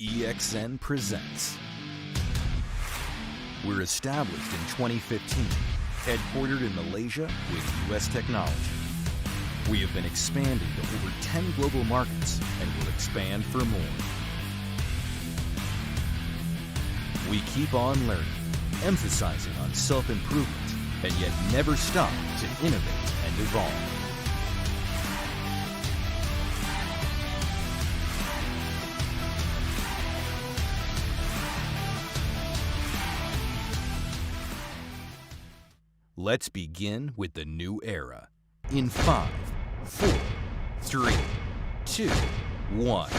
EXN presents. We're established in 2015, headquartered in Malaysia with U.S. technology. We have been expanding to over 10 global markets and will expand for more. We keep on learning, emphasizing on self-improvement, and yet never stop to innovate and evolve. Let's begin with the new era. In 5, 4, 3, 2, 1.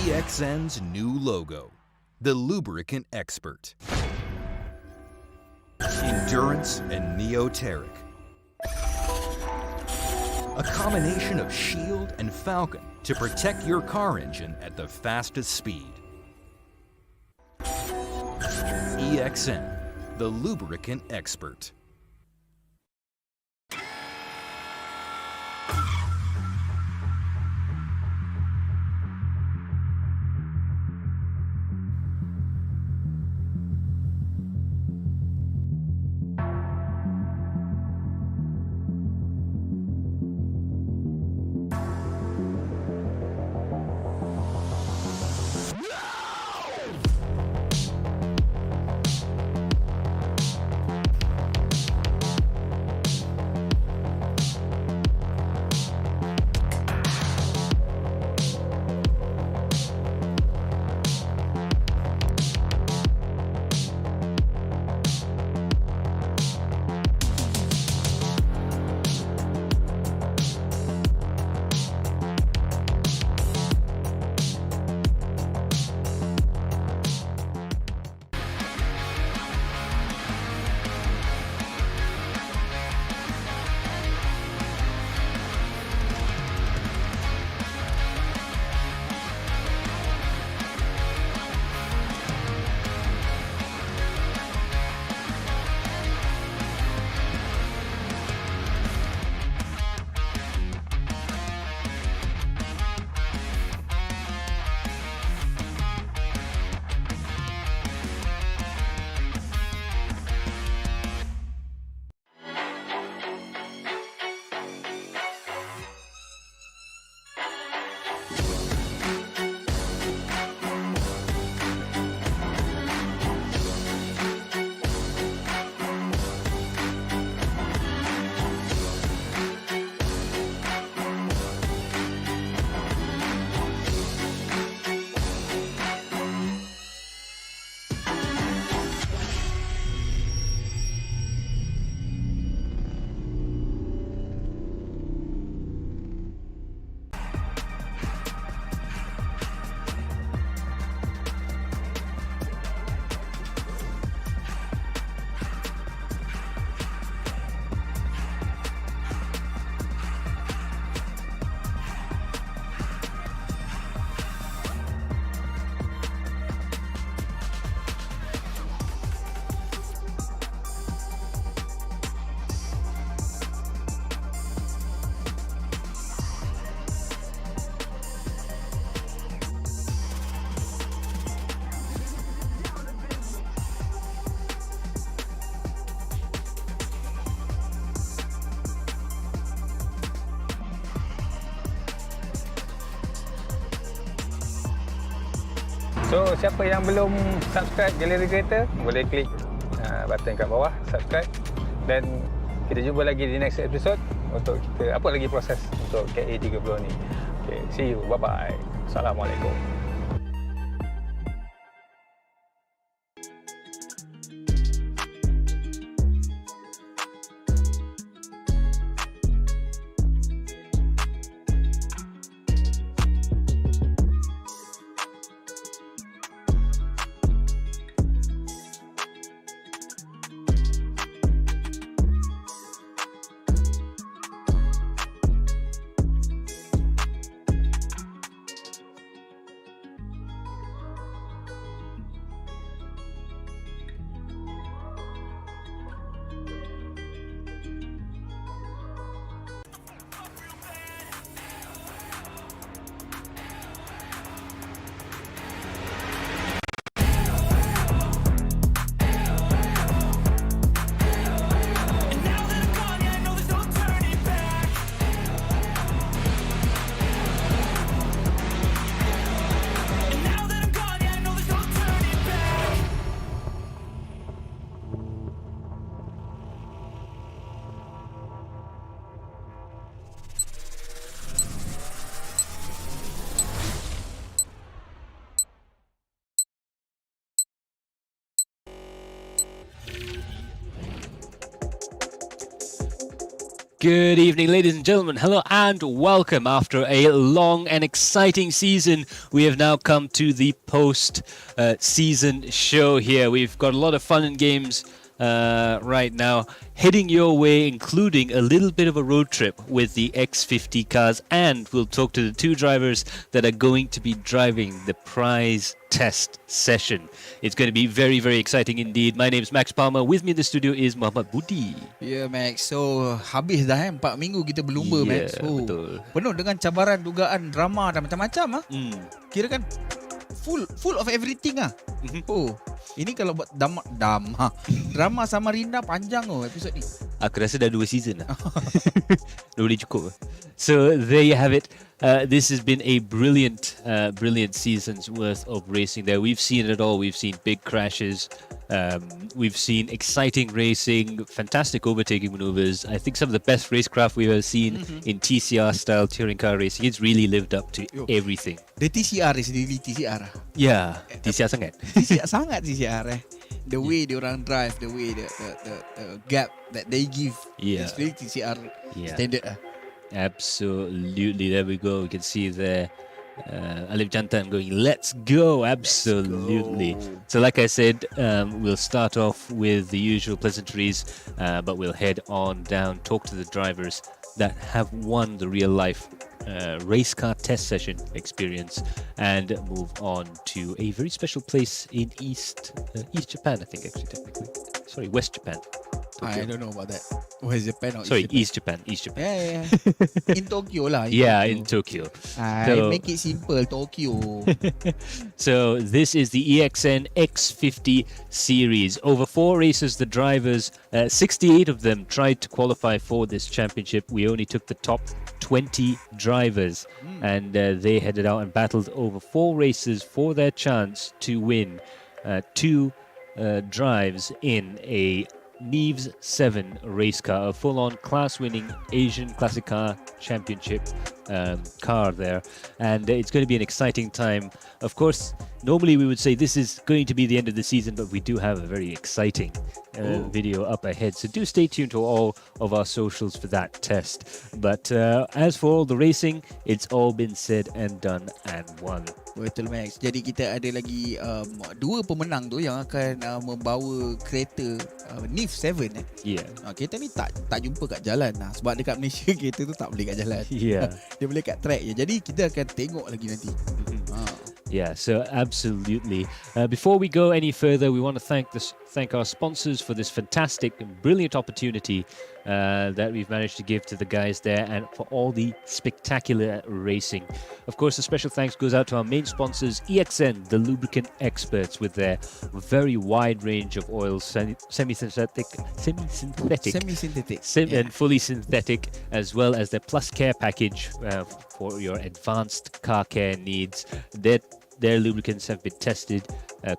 EXN's new logo, the lubricant expert. Endurance and Neoteric. A combination of shield and falcon to protect your car engine at the fastest speed. EXN, the lubricant expert. So, siapa yang belum subscribe Galeri Kereta, boleh klik button kat bawah, subscribe. Dan kita jumpa lagi di next episode untuk kita apa lagi proses untuk KA30 ni. Okay, see you. Bye-bye. Assalamualaikum. Good evening, ladies and gentlemen. Hello and welcome. After a long and exciting season, we have now come to the post-season show here. We've got a lot of fun and games right now heading your way, including a little bit of a road trip with the X50 cars, and we'll talk to the two drivers that are going to be driving the prize test session. It's going to be very, very exciting indeed. My name is Max Palmer. With me in the studio is Muhammad Budi. Ya, Max. So, habis dah 4 minggu kita berlumba, Max. Betul. Penuh dengan cabaran, dugaan, drama dan macam-macam. Kira kan full of everything . Ini kalau buat drama Samarinda panjang episod ni. Aku rasa dah 2 season dah. Dah boleh cukup. So there you have it. This has been a brilliant season's worth of racing there. We've seen it all. We've seen big crashes. We've seen exciting racing, fantastic overtaking maneuvers. I think some of the best racecraft we've ever seen in TCR style touring car racing. It's really lived up to everything. The TCR is really TCR. Yeah, TCR sangat. TCR sangat TCR The way they orang drive, the way the gap that they give. Yeah. It's really TCR standard . Absolutely, there we go. We can see there Alif Jantan going, let's go. Absolutely. So like I said, we'll start off with the usual pleasantries, but we'll head on down, talk to the drivers that have won the real life race car test session experience, and move on to a very special place in East Japan, I think, actually, technically. Sorry, West Japan. I don't know about that. West Japan or Sorry, East Japan? East Japan. Yeah. In Tokyo lah. In Tokyo. I make it simple, Tokyo. So this is the EXN X50 series. Over 4 races, the drivers, 68 of them tried to qualify for this championship. We only took the top 20 drivers, and they headed out and battled over 4 races for their chance to win 2 drives in a Neves 7 race car, a full-on class-winning Asian Classic Car Championship car there, and it's going to be an exciting time. Of course, normally we would say this is going to be the end of the season, but we do have a very exciting video up ahead, so do stay tuned to all of our socials for that test. But as for all the racing, it's all been said and done and won. Betul, Max. Jadi kita ada lagi 2 pemenang tu yang akan membawa kereta Neves 7 . Kereta ni tak jumpa kat jalan lah. Sebab dekat Malaysia kereta tu tak boleh kat jalan. Dia boleh kat track je. Jadi kita akan tengok lagi nanti. Yeah, so absolutely. Before we go any further, we want to thank our sponsors for this fantastic and brilliant opportunity that we've managed to give to the guys there, and for all the spectacular racing. Of course, a special thanks goes out to our main sponsors, EXN, the lubricant experts, with their very wide range of oils, semi-synthetic, and fully synthetic, as well as their Plus Care package for your advanced car care needs. Their lubricants have been tested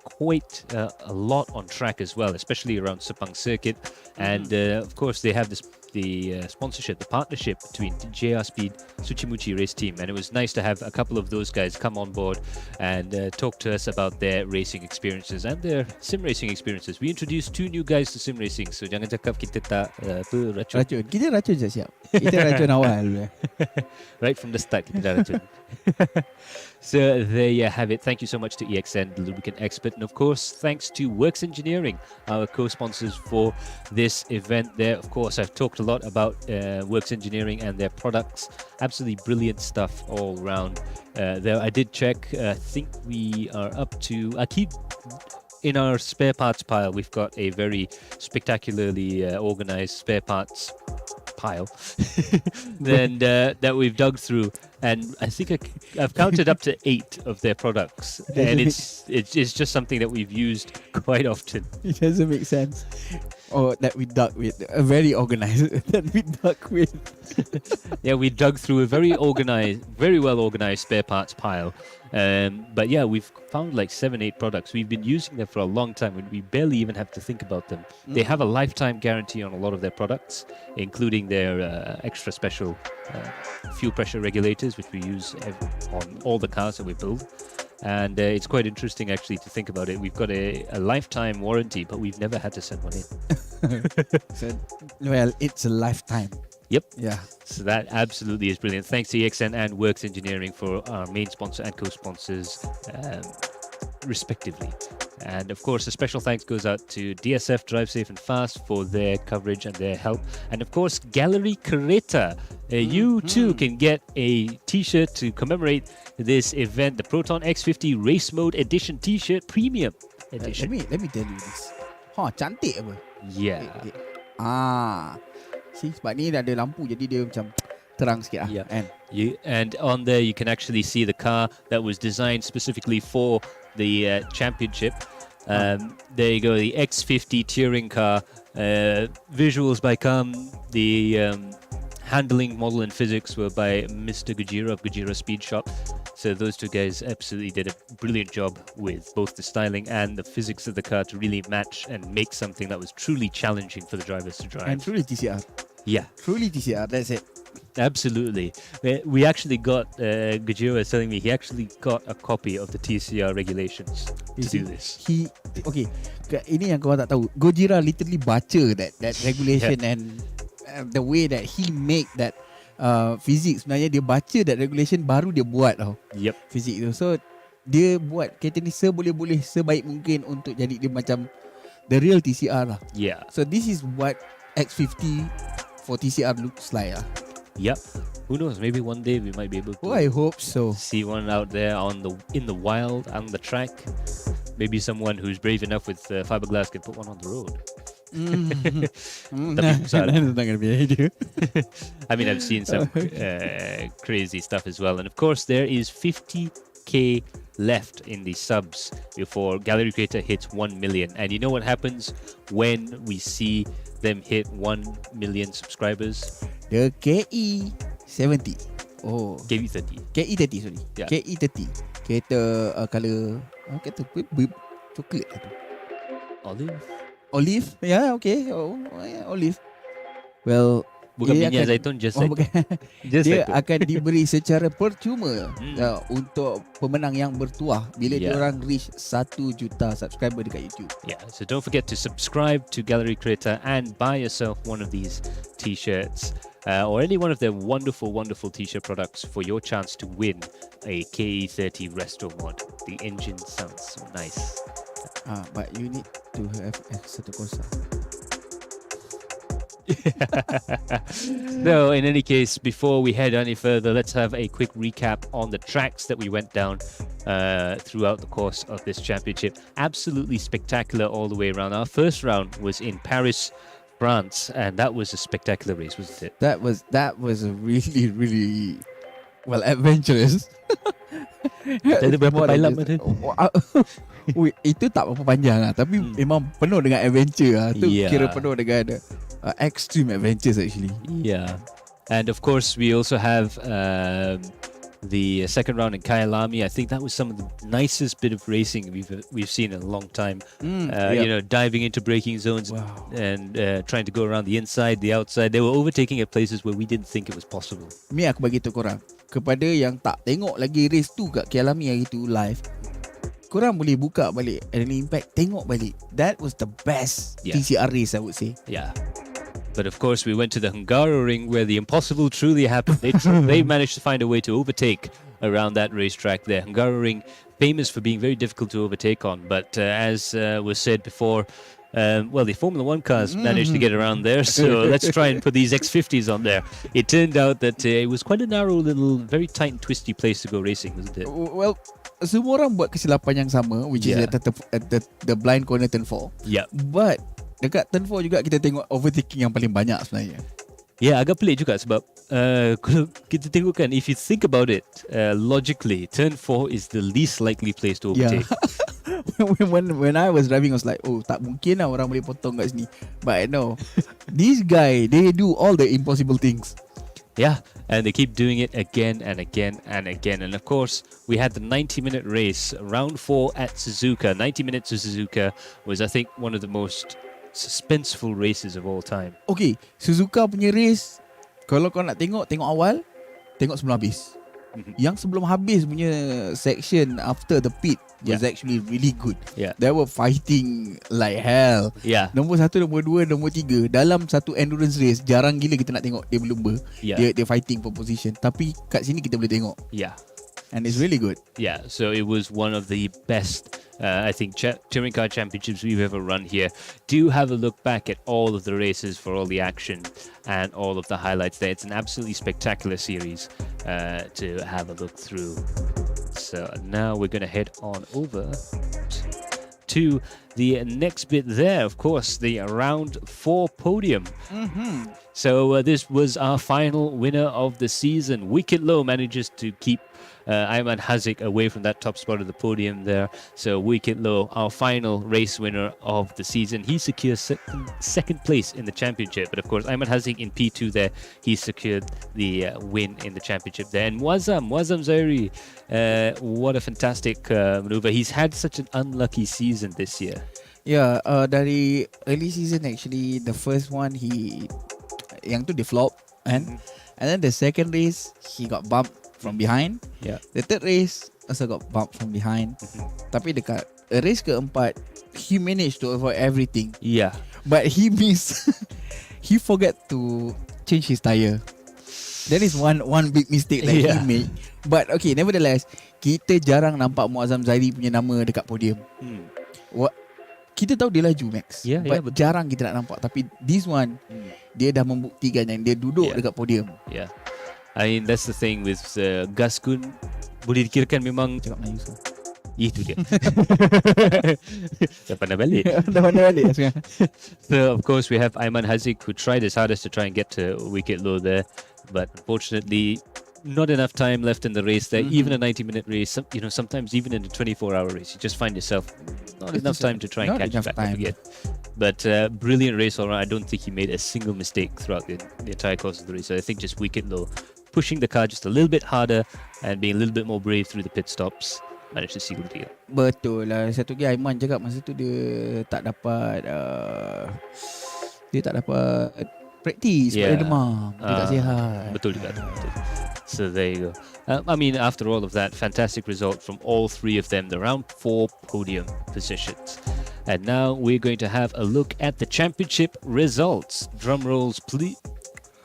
quite a lot on track as well, especially around Sepang Circuit. And of course, they have the sponsorship, the partnership between JR Speed, Tsuchimuchi Race Team. And it was nice to have a couple of those guys come on board and talk to us about their racing experiences and their sim racing experiences. We introduced 2 new guys to sim racing, so jangan cakap kita tak racun. Kita racun je siap. Kita racun awal. Right from the start, kita dah racun. So there you have it. Thank you so much to EXN, the lubricant expert, and of course thanks to Works Engineering, our co-sponsors for this event there. Of course, I've talked a lot about Works Engineering and their products. Absolutely brilliant stuff all around there. I did check, I think we are up to, in our spare parts pile, we've got a very spectacularly organized spare parts pile then that we've dug through, and I think I've counted up to 8 of their products, and it's just something that we've used quite often. It doesn't make sense. Or that we dug with, very organized that we dug with. Yeah, we dug through a very well organized spare parts pile. But yeah, we've found like 7-8 products. We've been using them for a long time and we barely even have to think about them. They have a lifetime guarantee on a lot of their products, including their extra special fuel pressure regulators, which we use on all the cars that we build. And it's quite interesting actually to think about it. We've got a lifetime warranty, but we've never had to send one in. So, well, it's a lifetime. Yep. Yeah. So that absolutely is brilliant. Thanks to EXN and Works Engineering for our main sponsor and co-sponsors, respectively. And of course, a special thanks goes out to DSF Drive Safe and Fast for their coverage and their help. And of course, Galeri Kereta. You too can get a t-shirt to commemorate this event, the Proton X50 Race Mode Edition t-shirt, Premium Edition. Let me tell you this. Cantik apa? Yeah. See, sebab ni dah ada lampu jadi dia macam terang sikit lah. Yeah. And And on there you can actually see the car that was designed specifically for the championship. There you go, the X50 touring car. Visuals by Kam. The handling, model and physics were by Mr. Gujira of Gujira Speed Shop. So those two guys absolutely did a brilliant job with both the styling and the physics of the car to really match and make something that was truly challenging for the drivers to drive. and truly TCR. Yeah. Truly TCR, that's it. Absolutely. We actually got, Gujiro was telling me, he actually got a copy of the TCR regulations to do this. Okay, ini yang korang tak tahu. Gojira literally baca that regulation and the way that he make that physics. Sebenarnya dia baca that regulation baru dia buat tau. Yep. Physics tu. So dia buat kereta ni seboleh-boleh sebaik mungkin untuk jadi dia macam the real TCR lah. Yeah. So this is what X50 for TCR looks like lah. Yep. Who knows? Maybe one day we might be able to I hope so. see one out there in the wild, on the track. Maybe someone who's brave enough with fiberglass can put one on the road. That's not gonna be an idea. I mean, I've seen some crazy stuff as well. And of course, there is 50k left in the subs before Galeri Kereta hits 1 million. And you know what happens when we see them hit 1 million subscribers? The KE70. Oh, KV30. KE30 sorry. Yeah. KE30. Kereta color kereta coklat tu. Olive? Yeah, okay. Oh, yeah, olive. Well, Bukan dia minyak akan- zaitun, just Oh, zaitun. bukan. Just Dia zaitun. akan diberi secara percuma untuk pemenang yang bertuah bila Yeah. diorang reach 1 juta subscriber dekat YouTube. Yeah, so don't forget to subscribe to Galeri Kereta and buy yourself one of these t-shirts or any one of their wonderful, wonderful t-shirt products for your chance to win a KE30 Resto mod. The engine sounds so nice. But you need to have satu kosa. So, in any case, before we head any further, let's have a quick recap on the tracks that we went down throughout the course of this championship. Absolutely spectacular all the way around. Our first round was in Paris, France, and that was a spectacular race, wasn't it? That was a really, really adventurous. Ada berapa pilot ada? Itu tak berapa panjang lah, tapi memang penuh dengan adventure lah. Tu Yeah. kira penuh dengan extreme adventures actually. Yeah. And of course, we also have the second round in Kyalami. I think that was some of the nicest bit of racing we've seen in a long time. You know, diving into braking zones and trying to go around the inside, the outside. They were overtaking at places where we didn't think it was possible. Ni aku bagi tahu korang, kepada yang tak tengok lagi race tu kat Kyalami hari tu live, korang boleh buka balik Adrenaline Impact, tengok balik. That was the best TCR race, I would say. Yeah. But of course, we went to the Hungaroring where the impossible truly happened. They managed to find a way to overtake around that racetrack there. Hungaroring, famous for being very difficult to overtake on. But as was said before, the Formula One cars managed to get around there. So let's try and put these X50s on there. It turned out that it was quite a narrow little, very tight and twisty place to go racing, wasn't it? Well, semua orang buat kesilapan yang sama, which is at the blind corner turn 4. Yeah. But dekat turn 4 juga kita tengok overtaking yang paling banyak sebenarnya. Yeah, agak pelik juga sebab kalau kita tengok kan, if you think about it logically, turn 4 is the least likely place to overtake. When I was driving, I was like, oh, tak mungkin lah orang boleh potong kat sini. But no, this guy, they do all the impossible things. Yeah, and they keep doing it again and again and again. And of course, we had the 90-minute race, round 4 at Suzuka. 90 minutes to Suzuka was, I think, one of the most suspenseful races of all time. Okay, Suzuka punya race, kalau kau nak tengok awal, tengok sebelum habis. Yang sebelum habis punya section after the pit, was actually really good. Yeah. They were fighting like hell. Yeah. Nombor 1, nombor 2, nombor 3 dalam satu endurance race jarang gila kita nak tengok dia berlumba. Yeah. Dia fighting for position. Tapi kat sini kita boleh tengok. Yeah. And it's really good. Yeah, so it was one of the best, I think, touring car championships we've ever run here. Do have a look back at all of the races for all the action and all of the highlights there. It's an absolutely spectacular series to have a look through. So now we're going to head on over to the next bit there, of course, the round 4 podium. So this was our final winner of the season. Wicked Low manages to keep Ayman Haziq away from that top spot of the podium there. So Wicked Low, our final race winner of the season. He secures second place in the championship. But of course, Ayman Haziq in P2 there, he secured the win in the championship there. And Muazzam Zairi, what a fantastic maneuver. He's had such an unlucky season this year. Yeah, dari early season actually, the first one yang tu dia flop and then the second race he got bumped from behind. Yeah. The third race also got bumped from behind. Tapi dekat race keempat he managed to avoid everything. Yeah. But he missed. He forgot to change his tire. That is one big mistake that he made. But okay, nevertheless, kita jarang nampak Muazzam Zairi punya nama dekat podium. Kita tahu dia laju Max, but jarang kita nak nampak. Tapi this one, dia dah membuktikan yang dia duduk dekat podium. Yeah, I mean that's the thing with Gaskun, boleh dikirakan memang cakap Melayu so. Itu dia. Dah pandai balik. So of course we have Ayman Haziq who tried his hardest to try and get to Wicked Low there, but unfortunately not enough time left in the race there. Even a 90-minute race, sometimes even in a 24-hour race, you just find yourself not enough time to try and catch back up again. But brilliant race all around. I don't think he made a single mistake throughout the entire course of the race. So I think just Wicked Low pushing the car just a little bit harder and being a little bit more brave through the pit stops, managed to seal the deal. Betul lah. Satu lagi Aiman cakap masa tu dia tak dapat practice, dia demam, dia tak sihat. Betul juga. So there you go. I mean, after all of that, fantastic result from all three of them, the round 4 podium positions. And now we're going to have a look at the championship results. Drum rolls, please.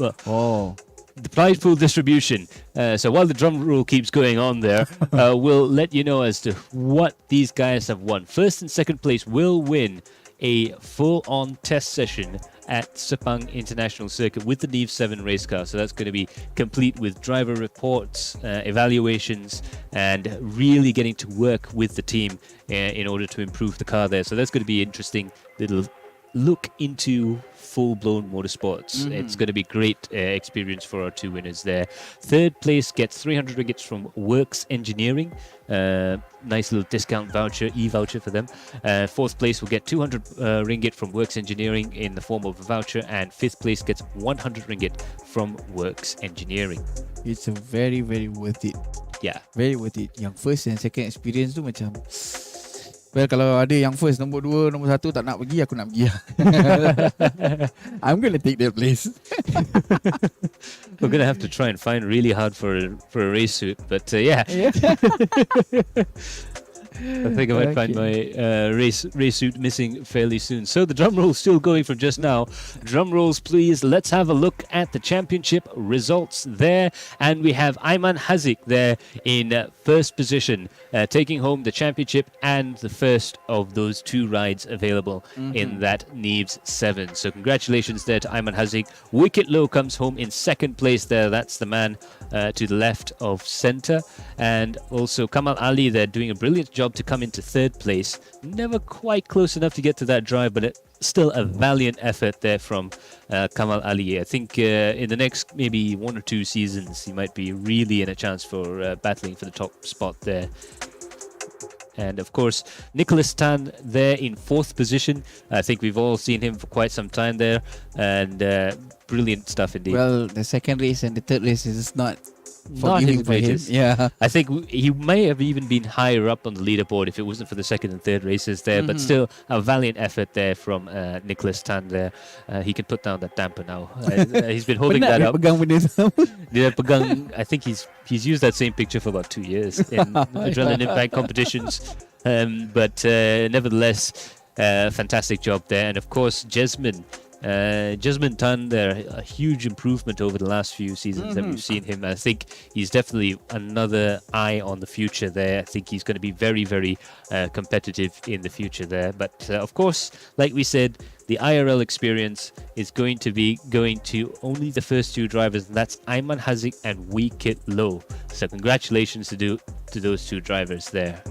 The prize pool distribution. So while the drum roll keeps going on there, we'll let you know as to what these guys have won. First and second place will win a full-on test session at Sepang International Circuit with the Neve 7 race car. So that's going to be complete with driver reports, evaluations, and really getting to work with the team in order to improve the car there. So that's going to be interesting little look into full-blown motorsports. It's going to be great experience for our two winners there. Third place gets 300 ringgit from Works Engineering. Nice little discount voucher, e-voucher for them. Fourth place will get 200 ringgit from Works Engineering in the form of a voucher, and fifth place gets 100 ringgit from Works Engineering. It's a very, very worth it. Yeah. Very worth it. Yang first and second experience tu macam, well, kalau ada yang first, nombor 2, nombor 1 tak nak pergi, aku nak pergi. I'm going to take that place. We're going to have to try and find really hard for a race suit. But yeah. I think I might find my race suit missing fairly soon. So the drum roll's still going from just now. Drum rolls, please. Let's have a look at the championship results there. And we have Ayman Haziq there in first position, taking home the championship and the first of those 2 rides available in that Neves 7. So congratulations there to Ayman Haziq. Wicked Low comes home in second place there. That's the man to the left of center. And also Kamal Ali there doing a brilliant job to come into third place. Never quite close enough to get to that drive, but still a valiant effort there from Kamal Ali. I think in the next maybe 1 or 2 seasons, he might be really in a chance for battling for the top spot there. And of course, Nicholas Tan there in fourth position. I think we've all seen him for quite some time there, and brilliant stuff indeed. Well, the second race and the third race is not his greatest. Yeah, I think he may have even been higher up on the leaderboard if it wasn't for the second and third races there. But still, a valiant effort there from Nicholas Tan there. He can put down that damper now. He's been holding that up. I think he's used that same picture for about 2 years in adrenaline impact competitions. But nevertheless, fantastic job there. And of course, Jasmine Tan there, a huge improvement over the last few seasons that we've seen him. I think he's definitely another eye on the future there. I think he's going to be very, very competitive in the future there. But of course, like we said, the IRL experience is going to be going to only the first two drivers, and that's Aiman Haziq and Wee Kit Low. So congratulations to those two drivers there.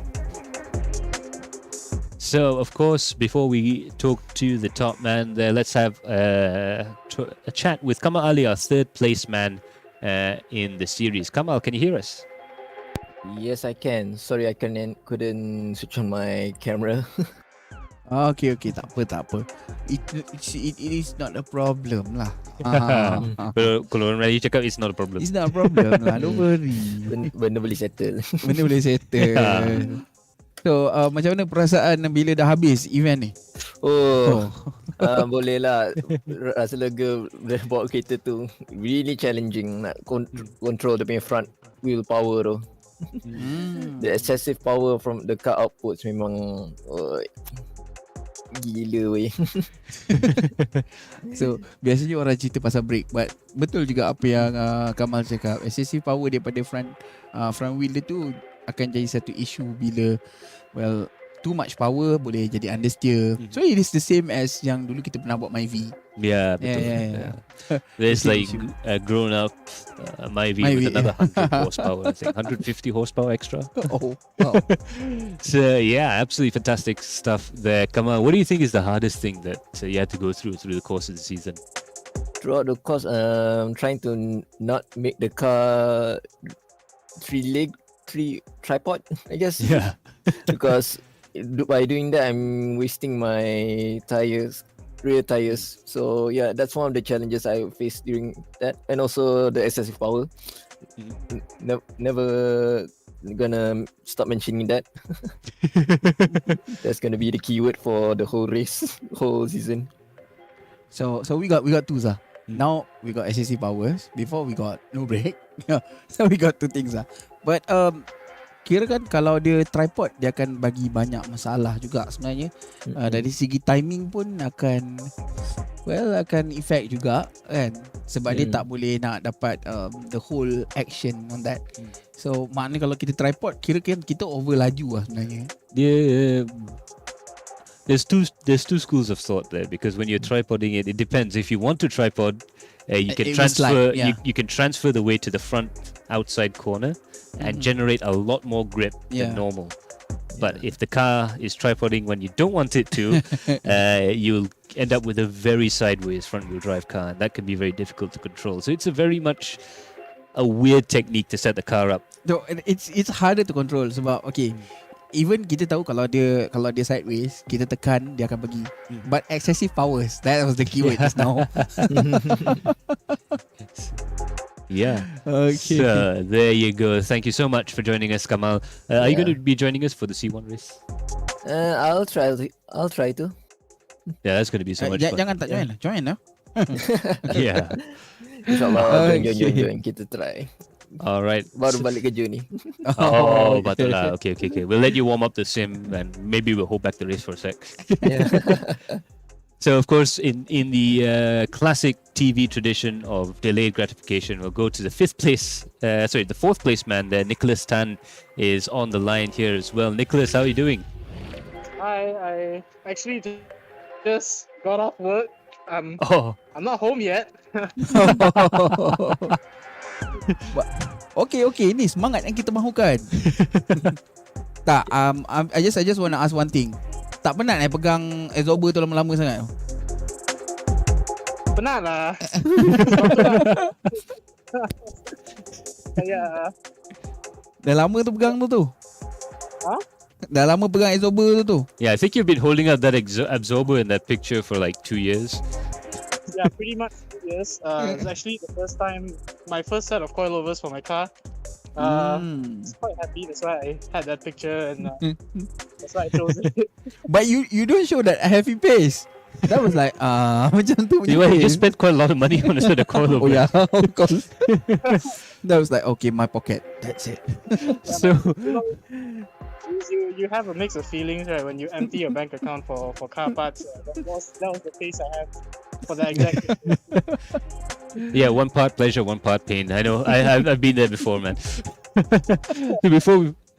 So, of course, before we talk to the top man there, let's have a chat with Kamal Ali, our third place man in the series. Kamal, can you hear us? Yes, I can. Sorry, I couldn't switch on my camera. Okay, tak apa. It is not a problem lah. Kalau orang Melayu cakap, it's not a problem. It's not a problem lah, don't worry. Benda boleh settle. Benda boleh settle. So, macam mana perasaan bila dah habis event ni? Boleh lah. Rasa lega bawa kereta tu. Really challenging nak control dia punya front wheel power tu. The excessive power from the car outputs memang gila weh. So, biasanya orang cerita pasal brake, but betul juga apa yang Kamal cakap. Excessive power daripada front wheel dia tu akan jadi satu isu bila too much power boleh jadi understeer. So it is the same as yang dulu kita pernah buat MyV. Yeah, betul. Yeah. There's like a grown up MyV with another 100 horsepower, I think 150 horsepower extra. Wow. So yeah, absolutely fantastic stuff there. Kamal, what do you think is the hardest thing that you had to go through the course of the season? Throughout the course, trying to not make the car three tripod, I guess. Yeah. Because by doing that, I'm wasting my rear tires. So yeah, that's one of the challenges I faced during that, and also the excessive power. Never gonna stop mentioning that. That's gonna be the keyword for the whole race, whole season. So we got two lah. Now we got excessive powers. Before we got no brake. So we got two things lah. But kira kan kalau dia tripod, dia akan bagi banyak masalah juga sebenarnya. Dari segi timing pun akan effect juga kan. Sebab dia tak boleh nak dapat the whole action on that. So maknanya kalau kita tripod, kira kan kita over laju lah sebenarnya. There's two schools of thought there, because when you're tripoding it depends. If you want to tripod, you can transfer you can transfer the weight to the front outside corner and generate a lot more grip than normal. But if the car is tripoding when you don't want it to, you'll end up with a very sideways front wheel drive car, and that can be very difficult to control. So it's a very much a weird technique to set the car up. No, it's harder to control sebab even kita tahu kalau dia sideways, kita tekan dia akan pergi. But excessive powers, that was the keyword just now. Yeah. Okay. So there you go. Thank you so much for joining us, Kamal. Are you going to be joining us for the C1 race? I'll try to. Yeah, that's going to be so much fun. Jangan tak join lah. Yeah. InsyaAllah, join kita try. All right. Baru balik kerja ni. Oh, betul lah. Okay. We'll let you warm up the sim, and maybe we'll hold back the race for a sec. Yeah. So, of course, in the classic TV tradition of delayed gratification, we'll go to the fourth place man there. Nicholas Tan is on the line here as well. Nicholas, how are you doing? Hi, I actually just got off work. I'm not home yet. Okay, ni semangat yang kita mahukan. Tak, I just want to ask one thing. Tak penat pegang absorber tu lama-lama sangat? Penat lah. Dah lama tu pegang tu? Huh? Dah lama pegang absorber tu? Yeah, I think you've been holding up that absorber in that picture for like 2 years. Yeah, pretty much 2 years. It's actually the first time, my first set of coilovers for my car. It's quite happy. That's why I had that picture, and that's why I chose it. But you don't show that happy face. That was like macam tu. He just spent quite a lot of money on a set of coilovers. Oh yeah, of course. That was like, okay, my pocket. That's it. So You have a mix of feelings, right? When you empty your bank account for car parts, that was the face I had for that exact. Yeah, one part pleasure, one part pain. I know. I've been there before, man.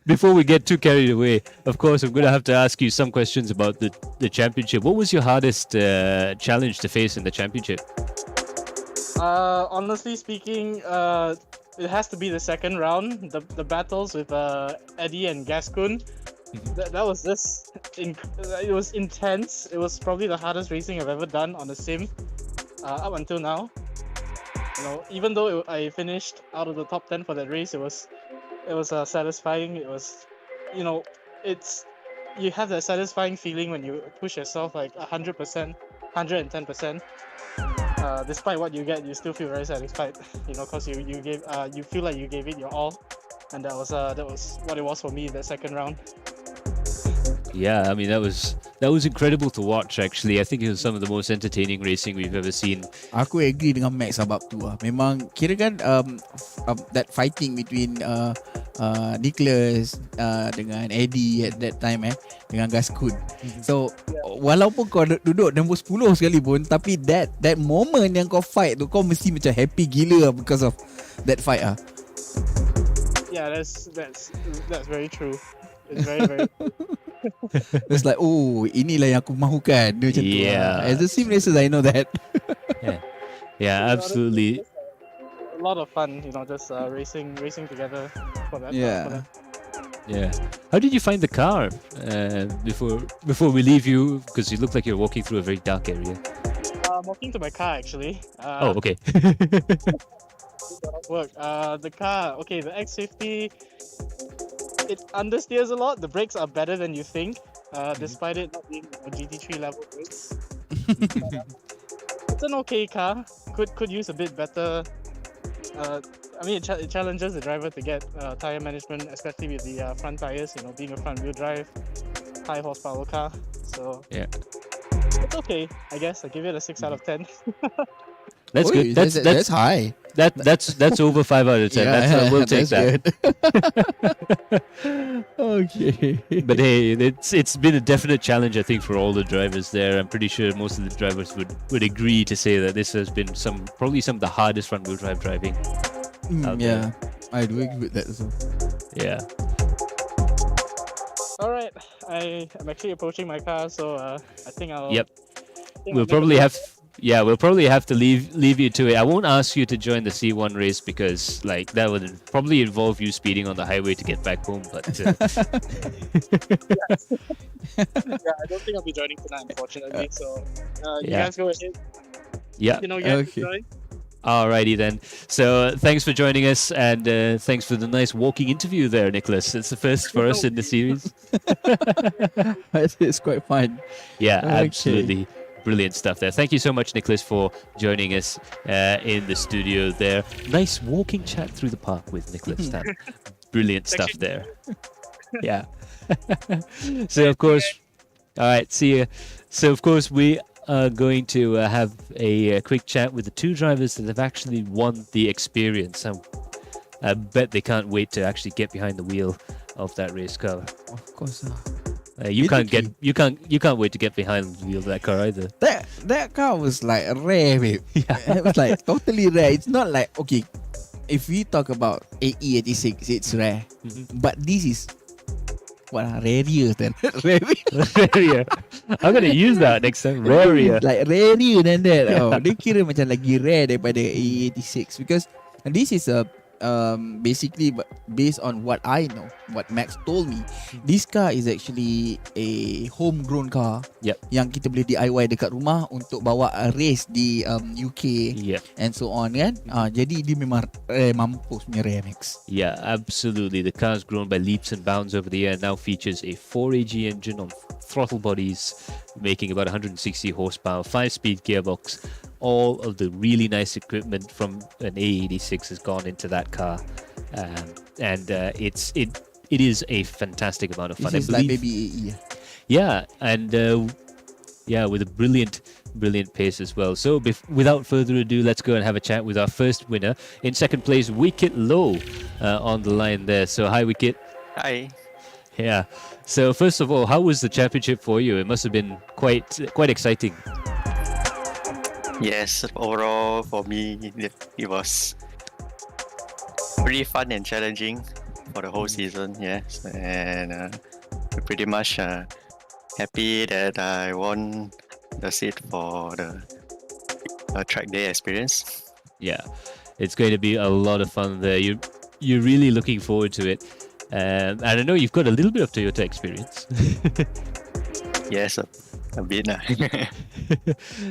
Before we get too carried away, of course, I'm going to have to ask you some questions about the championship. What was your hardest challenge to face in the championship? Honestly speaking, it has to be the second round. The battles with Eddie and Gascoon. That was just it was intense. It was probably the hardest racing I've ever done on a sim up until now. You know, even though I finished out of the top 10 for that race, it was satisfying. It was, you know, you have that satisfying feeling when you push yourself like 100%, 110%. Despite what you get, you still feel very satisfied. You know, because you feel like you gave it your all, and that was what it was for me in the second round. Yeah, I mean that was incredible to watch. Actually, I think it was some of the most entertaining racing we've ever seen. Aku agree dengan Max sebab tu lah. Memang kira kan that fighting between Nicholas dengan Eddie at that time dengan Gascoon. So walaupun kau duduk nombor 10 sekalipun, tapi that moment yang kau fight tu, kau mesti macam happy gila because of that fight ah. Yeah, that's very true. It's very very true. It's like, oh, inilah yang aku mahukan. Dia macam tu lah. As a sim racer, I know that. Yeah, absolutely. A lot of fun, you know, just racing together for that. Yeah. Yeah. How did you find the car before we leave you? Because you look like you're walking through a very dark area. I'm walking to my car actually. Oh, okay. Work. The car. Okay, the X50. It understeers a lot. The brakes are better than you think, despite it not being a GT3 level brakes. It's an okay car. Could use a bit better. I mean, it challenges the driver to get tire management, especially with the front tires. You know, being a front-wheel drive, high horsepower car. So yeah, it's okay. I guess I give it a 6 out of 10. That's good. That's high. That's over 5 out of 10. Yeah, We'll take that. Okay. But hey, it's been a definite challenge, I think, for all the drivers there. I'm pretty sure most of the drivers would agree to say that this has been probably some of the hardest front-wheel drive driving. Yeah, I do agree with that as well. Yeah. All right, I'm actually approaching my car, so I think I'll. Yep. We'll probably have to leave you to it. I won't ask you to join the C1 race because like that would probably involve you speeding on the highway to get back home. But Yeah, I don't think I'll be joining tonight, unfortunately. So you guys go ahead. Yeah. You know, enjoy. Alrighty then. So thanks for joining us, and thanks for the nice walking interview there, Nicholas. It's the first for us in the series. It's quite fun. Yeah, Okay. absolutely. Brilliant stuff there. Thank you so much, Nicholas, for joining us in the studio there. Nice walking chat through the park with Nicholas Tan. Brilliant stuff there. Yeah. So, of course, all right, see you. So, of course, we are going to have a quick chat with the two drivers that have actually won the experience. I bet they can't wait to actually get behind the wheel of that race car. Of course. You can't wait to get behind the wheel of that car either. That car was like rare, babe. Yeah. It was like totally rare. It's not like, okay, if we talk about AE86, it's rare. But this is rarier than Rarier. I'm gonna use that next time. Rarier. Like rarier than that. Oh, dia kira macam lagi rare daripada AE86 because this is a basically based on what I know, what Max told me, this car is actually a homegrown car. Yep. Yang kita boleh DIY dekat rumah untuk bawa race di UK. Yep. And so on kan. Jadi dia memang mampus punya rare, Max. Yeah, absolutely. The car's grown by leaps and bounds over the year and now features a 4AG engine on throttle bodies, making about 160 horsepower, 5-speed gearbox. All of the really nice equipment from an A86 has gone into that car, and it is a fantastic amount of fun. This is like baby AE. Yeah, and with a brilliant pace as well. So without further ado, let's go and have a chat with our first winner. In second place, Wicket Low on the line there. So hi, Wicket. Hi. Yeah. So first of all, how was the championship for you? It must have been quite exciting. Yes, overall for me, it was pretty fun and challenging for the whole season. Yes, and pretty much happy that I won the seat for the track day experience. Yeah, it's going to be a lot of fun there. You're really looking forward to it. And I know you've got a little bit of Toyota experience. Yes, a bit.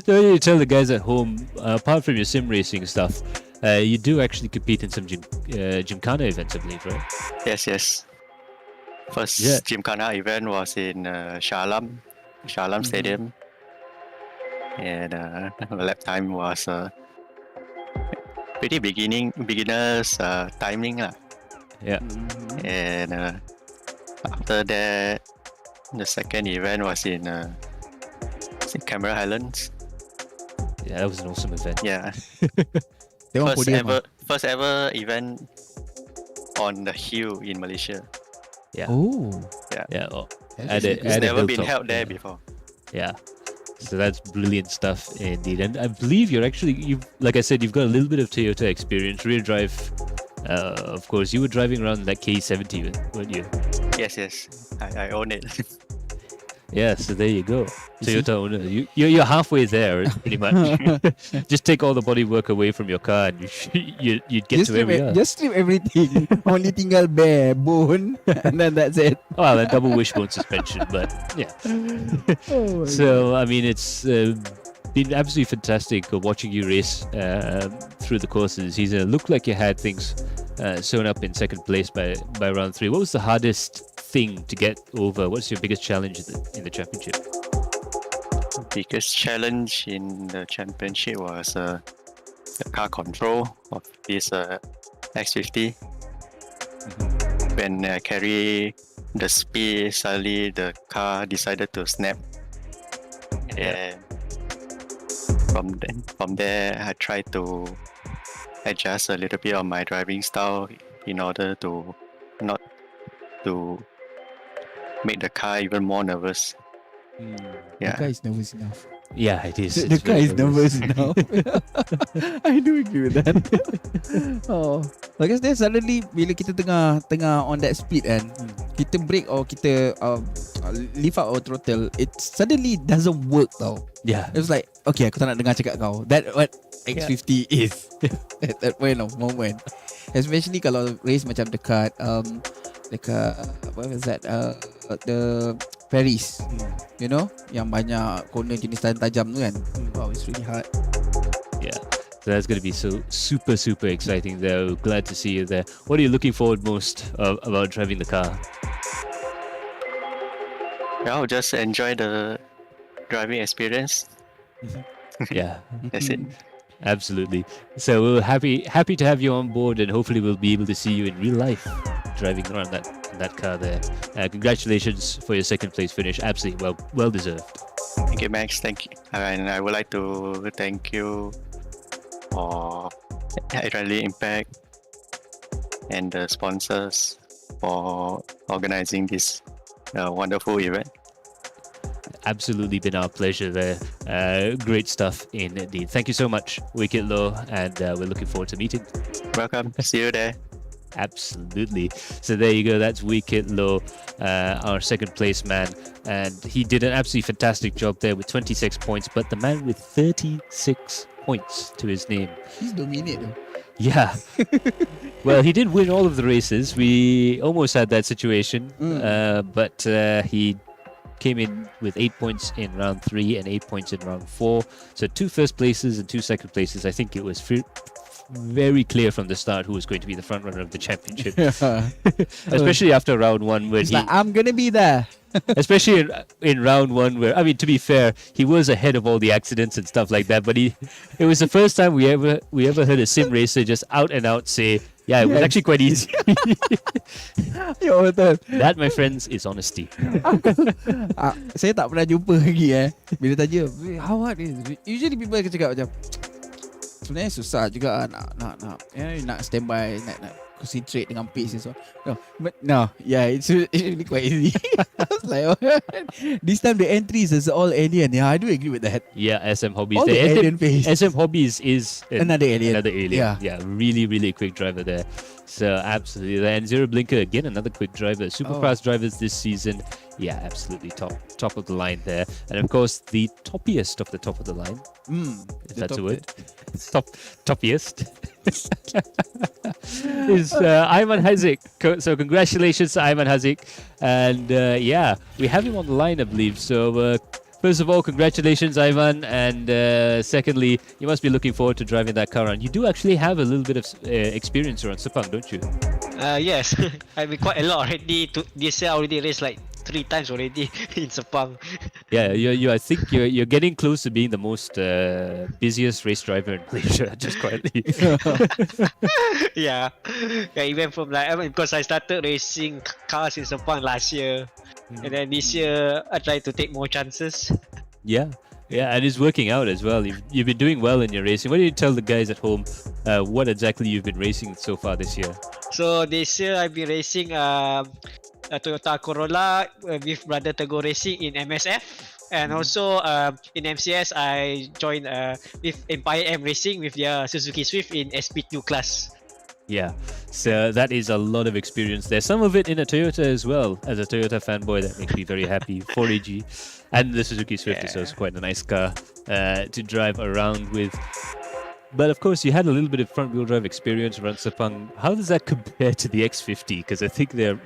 So you tell the guys at home, apart from your sim racing stuff, you do actually compete in some Gymkhana events, I believe, right? Yes. First Gymkhana event was in Shah Alam Stadium, and lap time was pretty beginners timing lah. Yeah. And after that, the second event was in Cameron Highlands. Yeah, that was an awesome event. Yeah. First ever event on the hill in Malaysia. Yeah. Oh. Yeah. It's never been held there before. Yeah. So that's brilliant stuff indeed. And I believe you've like I said, you've got a little bit of Toyota experience, rear drive. Of course, you were driving around that K70, weren't you? Yes. I own it. Yeah, so there you go. Toyota owner. You're halfway there, pretty much. Just take all the bodywork away from your car and you'd get to where we are. Just strip everything. Only tinggal bare bone and then that's it. Well, a double wishbone suspension, but yeah. So, I mean, it's been absolutely fantastic watching you race through the course of the season. It looked like you had things sewn up in second place by round 3. What was the hardest thing to get over? What's your biggest challenge in the championship? Biggest challenge in the championship was the car control of this X50. When I carry the speed, suddenly the car decided to snap. And from there, I tried to adjust a little bit of my driving style in order to not to make the car even more nervous. The car is nervous enough. Yeah, it is. The car is nervous enough. I do agree with that. I guess then suddenly bila kita tengah on that speed kan, kita brake or kita lift up our throttle, it suddenly doesn't work tau. Yeah. It was like, okay, aku tak nak dengar cakap kau. That what X50 is at that point of moment. Especially kalau race macam dekat what was that? The Paris, you know, yang banyak corner jenis tajam tu kan. Wow, it's really hard. Yeah, so that's going to be so super exciting there. Glad to see you there. What are you looking forward most about driving the car? I'll just enjoy the driving experience. Yeah, that's it. Absolutely. So we're happy to have you on board, and hopefully we'll be able to see you in real life driving around that car there. Congratulations for your second place finish. Absolutely well deserved. Thank you, Max. Thank you. And I would like to thank you for Adrenaline Impact and the sponsors for organizing this wonderful event. Absolutely been our pleasure there. Great stuff indeed. Thank you so much, Wicked Low, and we're looking forward to meeting. Welcome. See you there. Absolutely. So there you go. That's Wicked Low, our second place man, and he did an absolutely fantastic job there with 26 points. But the man with 36 points to his name. He's dominated. Yeah. Well, he did win all of the races. We almost had that situation, but he came in with 8 points in round 3 and 8 points in round 4. So 2 first places and 2 second places. I think it was very clear from the start who was going to be the front runner of the championship. Especially after round 1 where I'm going to be there. Especially in round 1 where, I mean, to be fair, he was ahead of all the accidents and stuff like that, but it was the first time we ever heard a sim racer just out and out say, yeah, it was actually quite easy. That, my friends, is honesty. Saya tak pernah jumpa lagi bila tanya, how hard is it? Usually people akan cakap macam, sebenarnya susah juga nak standby, nak concentrate dengan pace and so on. It's really quite easy. I was like, this time the entries is all alien. Yeah, I do agree with that. Yeah, SM Hobbies. All the alien pace. SM Hobbies is Another alien. Yeah, really, really quick driver there. So absolutely. And Zero Blinker, again, another quick driver. Supercross drivers this season. Yeah, absolutely top of the line there. And of course, the toppiest of the top of the line. If that's a word. Toppiest. is Ayman Hazik. So congratulations to Ayman Hazik. And we have him on the line, I believe. So first of all, congratulations, Ayman. And secondly, you must be looking forward to driving that car around. You do actually have a little bit of experience around Sepang, don't you? Yes, I've been quite a lot already. This year I already raced like 3 times already in Sepang. Yeah, I think you're getting close to being the most busiest race driver in Malaysia, just quietly. yeah, even from because I started racing cars in Sepang last year, and then this year I try to take more chances. Yeah, and it's working out as well. You've been doing well in your racing. What do you tell the guys at home? What exactly you've been racing so far this year? So this year I've been racing a Toyota Corolla with Brother Teguh Racing in MSF, and also in MCS I joined with Empire M Racing with their Suzuki Swift in SP2 class. Yeah, so that is a lot of experience there. Some of it in a Toyota as well. As a Toyota fanboy, that makes me very happy. 4AG, and the Suzuki Swift is also quite a nice car to drive around with. But of course, you had a little bit of front-wheel drive experience around Sepang. How does that compare to the X50? Because I think they're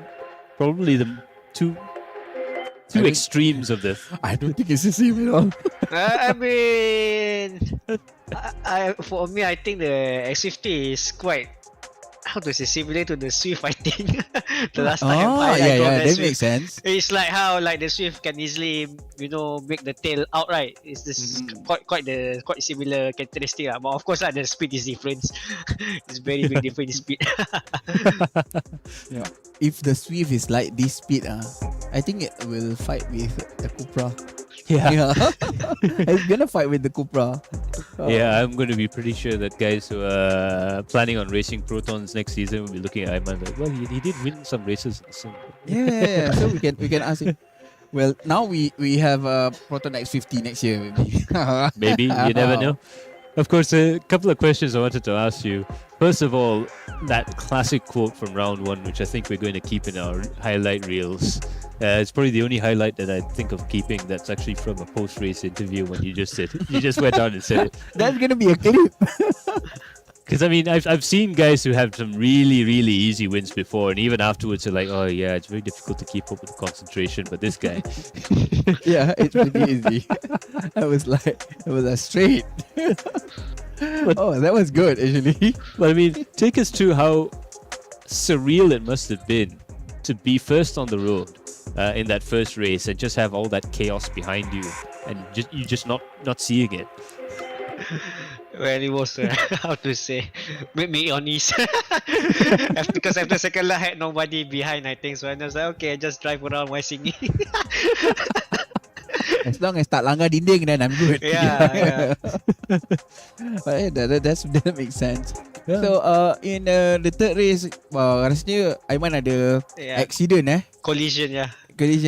probably the two extremes of this. I don't think it's the same at all. I mean, for me, I think the X50 is quite, how to say, similar to the Swift, I think. The last time I drove that makes sense. It's like how the Swift can easily, make the tail out, right? It's this quite similar characteristic. But of course, the speed is different. It's very big difference in speed. Yeah. If the Swift is like this speed, I think it will fight with the Cupra. Yeah. It's gonna fight with the Cupra. Yeah, I'm going to be pretty sure that guys who are planning on racing Protons next season will be looking at Ayman like, well, he did win some races. Yeah. So we can ask him. Well, now we have Proton X50 next year, maybe. Maybe, you never know. Of course, a couple of questions I wanted to ask you. First of all, that classic quote from round 1, which I think we're going to keep in our highlight reels. It's probably the only highlight that I think of keeping that's actually from a post-race interview when you just went out and said it. That's going to be a clip. Because I mean, I've seen guys who have some really, really easy wins before, and even afterwards they're like, oh yeah, it's very difficult to keep up with the concentration, but this guy... Yeah, it's pretty easy. I was straight. That was good, actually. But I mean, take us to how surreal it must have been to be first on the road in that first race and just have all that chaos behind you, and you just not seeing it. Well, it was, how to say, made me honest. Because after second lap, I had nobody behind, I think. So I was like, okay, I just drive around while singing. As long as tak langgar dinding, then I'm good. Yeah. But that makes sense. Yeah. So in the third race, rasanya Ayman ada accident Collision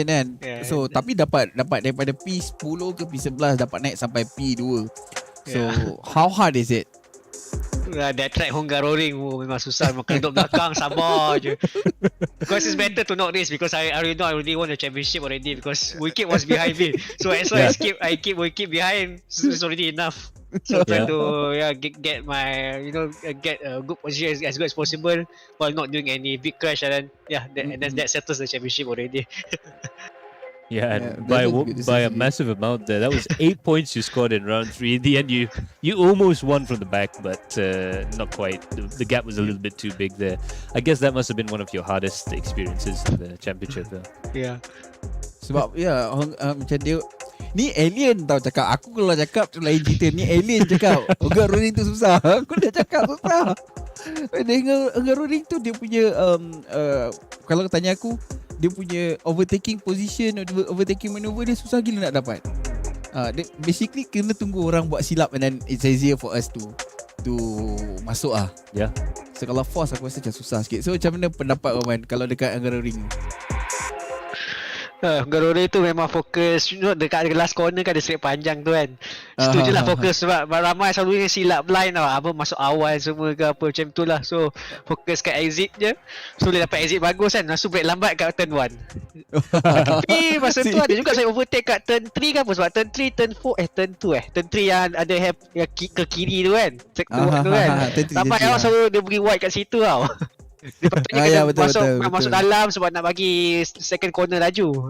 kan. Yeah. So tapi dapat daripada P10 ke P11 dapat naik sampai P2. So how hard is it? That track Hungaroring memang susah. Makan duduk belakang, sabar je. Because it's better to not race, because I already know I already won the championship already, because Wicket was behind me. So as long as I keep Wicket behind, it's already enough. So try to get my get a good position as good as possible while not doing any big crash, and then that settles the championship already. Yeah, and by a massive amount there. That was 8 points you scored in round 3. In the end, you almost won from the back, but not quite. The gap was a little bit too big there. I guess that must have been one of your hardest experiences in the championship. Yeah. Sebab macam dia ni alien tau cakap. Aku kalau cakap tu lain cerita. Ni alien cakap Enggak rolling tu susah. Aku dah cakap susah. Enggak rolling tu dia punya kalau tanya aku, dia punya overtaking position, overtaking maneuver dia susah gila nak dapat. Basically kena tunggu orang buat silap, and then it's easier for us to masuk Yeah. So kalau force aku rasa macam susah sikit. So macam mana pendapat Oman kalau dekat Angara Ring? Galeri tu memang fokus, dekat last corner kan ada straight panjang tu kan. Situ je lah fokus sebab ramai selalu silap line tau. Apa masuk awal semua ke apa macam tu lah. So fokus kat exit je. So boleh dapat exit bagus kan. Langsung break lambat kat turn 1. Tapi masa tu ada juga saya overtake kat turn 3 kan apa. Sebab turn 3, turn 4, turn 2 turn 3 yang ada yang ke kiri tu kan. Sector 1 tu kan. Sampai orang selalu dia beri wide kat situ tau. Dia patutnya kena masuk dalam sebab nak bagi second corner laju.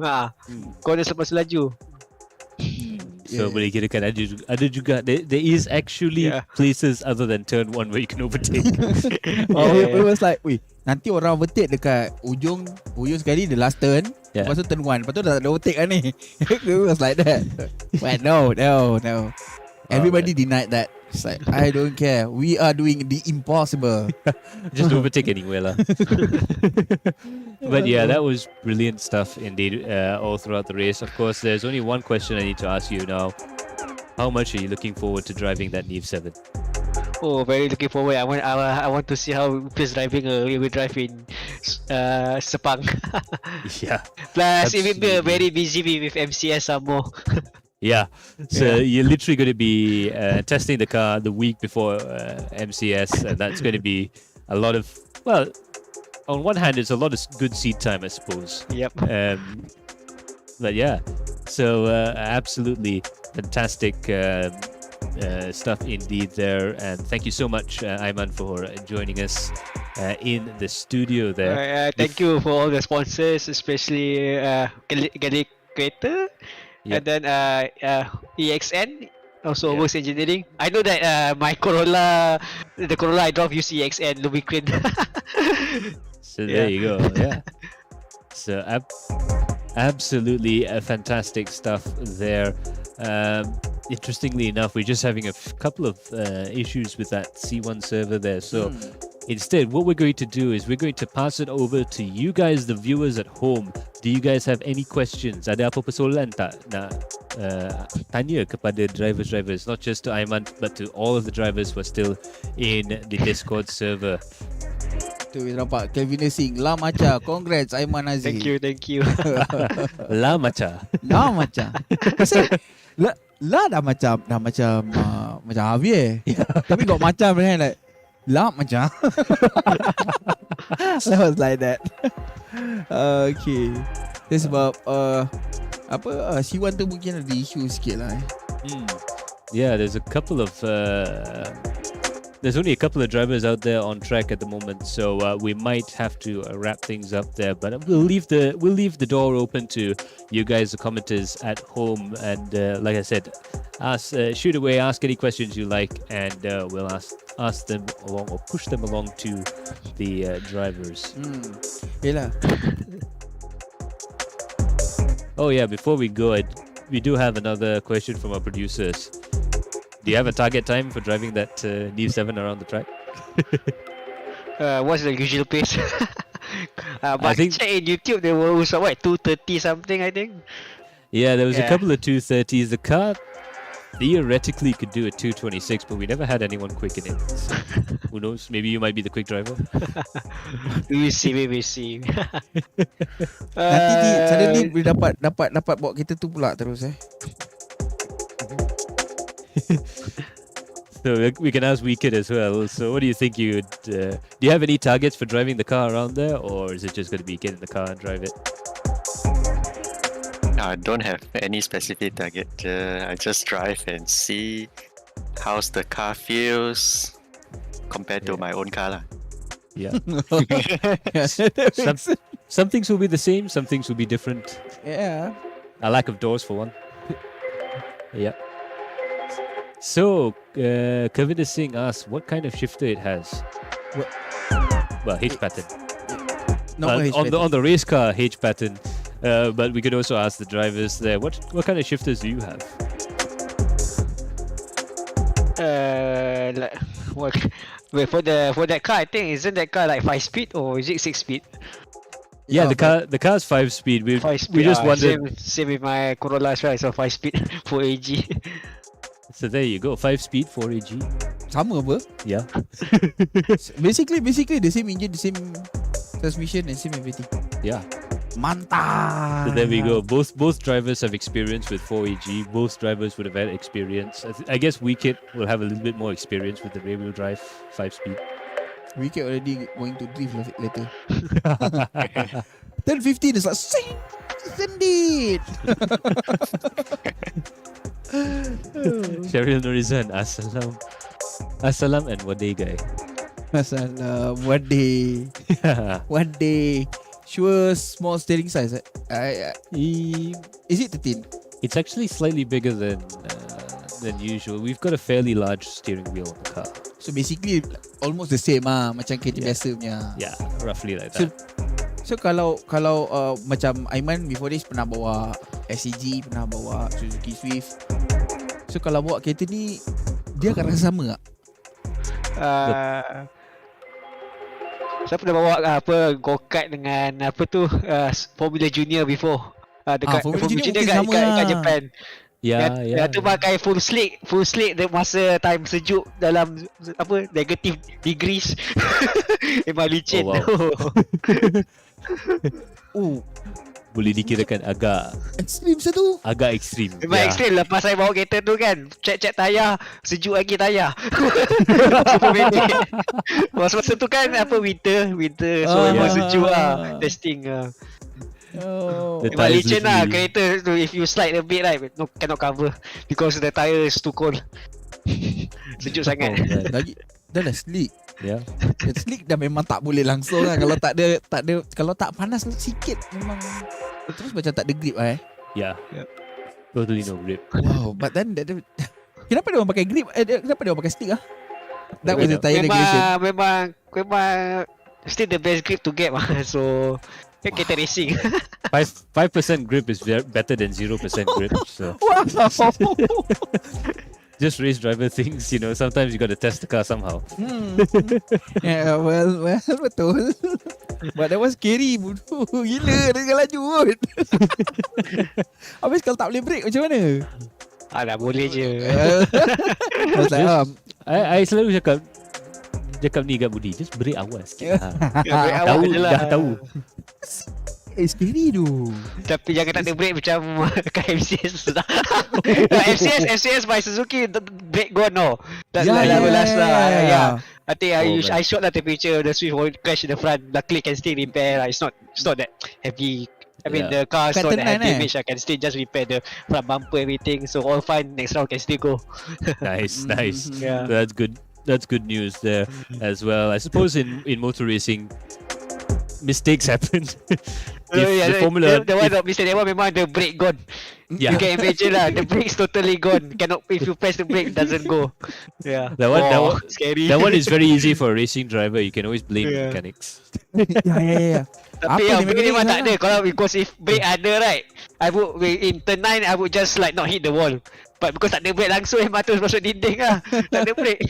Corner selepas laju. So boleh kira kan ada juga there is actually places other than turn 1 where you can overtake. It was like, nanti orang overtake dekat ujung sekali the last turn. Lepas tu turn 1. Lepas tu dah ada overtake kan ni. It was like that. But no. Everybody denied that. It's like, I don't care. We are doing the impossible. Just overtake anywhere lah. But yeah, that was brilliant stuff indeed all throughout the race. Of course, there's only one question I need to ask you now. How much are you looking forward to driving that Neve 7? Oh, very looking forward. I want to see how it feels driving a rear-wheel drive in Sepang. Yeah. Plus, it will be very busy with MCS some more. Yeah, so you're literally going to be testing the car the week before MCS, and that's going to be a lot of, well, on one hand, it's a lot of good seat time, I suppose. Yep. But yeah, so absolutely fantastic stuff indeed there, and thank you so much, Ayman, for joining us in the studio there. Thank you for all the sponsors, especially Galeri Kereta. Yep. And then EXN, also Works Engineering. I know that the Corolla I drove use EXN Lubricants. So there you go, yeah. So absolutely fantastic stuff there. Interestingly enough, we're just having a couple of issues with that C1 server there. So instead, what we're going to do is we're going to pass it over to you guys, the viewers at home. Do you guys have any questions? Ada apa-apa soalan tak nak tanya kepada drivers, not just to Ayman, but to all of the drivers who are still in the Discord server? Tu nampak Kevin Singh, La Macha, congrats Ayman Aziz. Thank you. La Macha. La dah macam Javier. Tapi got macam kan, like La macam. That was like that. Okay. That's about C1 tu mungkin ada issue sikit lah. Yeah, there's only a couple of drivers out there on track at the moment, so we might have to wrap things up there. But we'll leave the door open to you guys, the commenters at home, and like I said, shoot away, ask any questions you like, and we'll ask them along or push them along to the drivers. Yelah. Oh yeah, before we go, we do have another question from our producers. Do you have a target time for driving that Neve 7 around the track? What's the usual pace? But I think check in YouTube, there was 230 something, I think. Yeah, there was a couple of 230s. The car theoretically could do a 226, but we never had anyone quick in it. So, who knows? Maybe you might be the quick driver. We see. Nanti suddenly dapat bawa kita tu pula terus So we can ask Wicked as well. So what do you think do you have any targets for driving the car around there, or is it just going to be get in the car and drive it? I don't have any specific target. I just drive and see how's the car feels compared to my own car lah. Yeah. Some things will be the same, some things will be different. Yeah. A lack of doors for one. Yeah. So, Kavinder Singh asks what kind of shifter it has. Well, H pattern. On the race car, H pattern. But we could also ask the drivers there. What kind of shifters do you have? For that car, I think isn't that car like 5-speed or is it 6-speed? Yeah, the car's 5-speed. We just wondered. Same with my Corolla as well. So 5-speed 4AG. So there you go, 5-speed 4AG. sama apa? Yeah. Basically the same engine, the same transmission and same everything. Yeah. Mantap. So there we go. Both drivers have experience with 4AG. Both drivers would have had experience. I guess Wicked will have a little bit more experience with the rear-wheel drive 5-speed. Wicked already going to drift later. 10-15 is like send it. Cheryl Nurizan, Assalam and Wade guy. Assalam, one day. Sure, small steering size. Is it 13? It's actually slightly bigger than usual. We've got a fairly large steering wheel on the car. So basically almost the same macam kereta biasa punya. Yeah, roughly like that. So kalau macam Aiman before this pernah bawa SCG, pernah bawa Suzuki Swift. So kalau bawa kereta ni dia akan rasa sama tak? Saya pernah bawa go-kart dengan Formula Junior before. Dekat Formula Junior kat Japan. Ya. Tu pakai full slick dia masa time sejuk dalam negative degrees. Memang licin. Boleh dikirakan agak ekstrim satu. Agak ekstrim. Memang ekstrim. Lepas saya bawa kereta tu kan, check tayar, sejuk lagi tayar. Masa tu kan winter. So memang sejuk testing. Memang licin kereta tu. If you slide a bit right, cannot cover because the tire is too cold. Sejuk sangat. Lagi dah slick. Yeah. Slick dah memang tak boleh langsung lah. Kalau tak ada kalau tak panas sikit memang terus macam tak ada grip Yeah. Totally no grip. Wow, but then kenapa dia orang pakai grip? Kenapa dia orang pakai stick That was the tire regulation. Memang still the best grip to get so kita racing. 5% grip is better than 0% grip. So. Wow. Just race driver things, sometimes you got to test the car somehow. Yeah, well, betul. But that was scary, bodoh. Gila, dia laju pun. Habis kalau tak boleh brake macam mana? Dah boleh je. I selalu cakap ni kat Budi, just brake awal sikit. Brake awal je lah. Dah tahu. Scary tu. Tapi jangan tak ada brake macam kat MCS. FCS by Suzuki, brake gone That's last lah. Yeah. I think I shot the temperature of the Swift will crash in the front. Luckily can still repair. It's not that heavy. I mean the car is not that heavy damage. I can still just repair the front bumper, everything. So all fine. Next round can still go. Nice. Yeah. That's good. That's good news there as well. I suppose in motor racing, mistakes happen. The one memang the brake gone. Yeah. You can imagine lah, the brake is totally gone. Cannot, if you press the brake, it doesn't go. Yeah. That one scary. That one is very easy for a racing driver. You can always blame mechanics. Yeah. Tapi yang brake memang tak ada. Kalau because if brake ada right, I would in turn 9 I would just like not hit the wall. But because tak ada brake langsung memang terus masuk dinding lah. Tak ada brake.